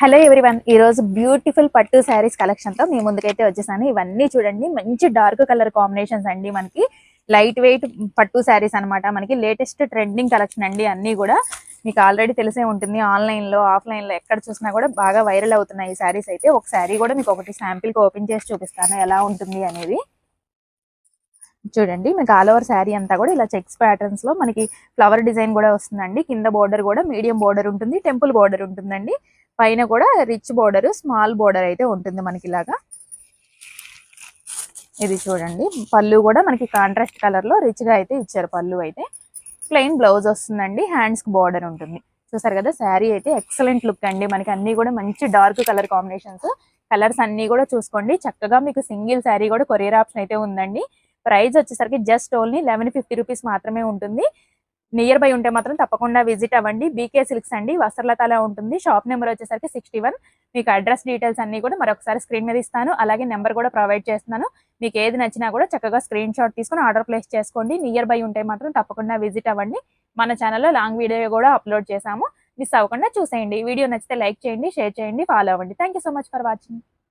Hello everyone, ఈ రోజు beautiful పట్టు శారీస్ కలెక్షన్ తో మీ ముందుకైతే వచ్చేసాను. ఇవన్నీ చూడండి, మంచి డార్క్ కలర్ కాంబినేషన్స్ అండి. మనకి లైట్ వెయిట్ పట్టు శారీస్ అన్నమాట. మనకి లేటెస్ట్ ట్రెండింగ్ కలెక్షన్ అండి. అన్ని కూడా మీకు ఆల్రెడీ తెలిసే ఉంటుంది. ఆన్లైన్ లో ఆఫ్లైన్ లో ఎక్కడ చూసినా కూడా బాగా వైరల్ అవుతున్నాయి ఈ శారీస్ అయితే. ఒక శారీ కూడా మీకు ఒకటి శాంపిల్ కి ఓపెన్ చేసి చూపిస్తాను ఎలా ఉంటుంది అనేది. చూడండి, మీకు ఆల్ ఓవర్ శారీ అంతా కూడా ఇలా చెక్స్ ప్యాటర్న్స్ లో మనకి ఫ్లవర్ డిజైన్ కూడా వస్తుందండి. కింద బోర్డర్ కూడా మీడియం బోర్డర్ ఉంటుంది, టెంపుల్ బోర్డర్ ఉంటుందండి. పైన కూడా రిచ్ బోర్డర్, స్మాల్ బోర్డర్ అయితే ఉంటుంది మనకి ఇలాగా. ఇది చూడండి, పళ్ళు కూడా మనకి కాంట్రాస్ట్ కలర్ లో రిచ్ గా అయితే ఇచ్చారు. పళ్ళు అయితే ప్లెయిన్ బ్లౌజ్ వస్తుందండి, హ్యాండ్స్ కి బోర్డర్ ఉంటుంది. చూసారు కదా, శారీ అయితే ఎక్సలెంట్ లుక్ అండి. మనకి అన్ని కూడా మంచి డార్క్ కలర్ కాంబినేషన్స్. కలర్స్ అన్ని కూడా చూసుకోండి. చక్కగా మీకు సింగిల్ శారీ కూడా కొరియర్ ఆప్షన్ అయితే ఉందండి. ప్రైస్ వచ్చేసరికి జస్ట్ ఓన్లీ 1150 రూపీస్ మాత్రమే ఉంటుంది. నియర్ బై ఉంటే మాత్రం తప్పకుండా విజిట్ అవ్వండి. బీకే సిల్క్స్ అండి, వస్త్రలతలో ఉంటుంది. షాప్ నెంబర్ వచ్చేసరికి 61. మీకు అడ్రస్ డీటెయిల్స్ అన్ని కూడా మరొకసారి స్క్రీన్ మీద ఇస్తాను. అలాగే నెంబర్ కూడా ప్రొవైడ్ చేస్తున్నాను. మీకు ఏది నచ్చినా కూడా చక్కగా స్క్రీన్ షాట్ తీసుకొని ఆర్డర్ ప్లేస్ చేసుకోండి. నియర్ బై ఉంటే మాత్రం తప్పకుండా విజిట్ అవ్వండి. మన ఛానల్లో లాంగ్ వీడియో కూడా అప్లోడ్ చేశాము, మిస్ అవ్వకుండా చూసేయండి. వీడియో నచ్చితే లైక్ చేయండి, షేర్ చేయండి, ఫాలో అవ్వండి. Thank so much for watching.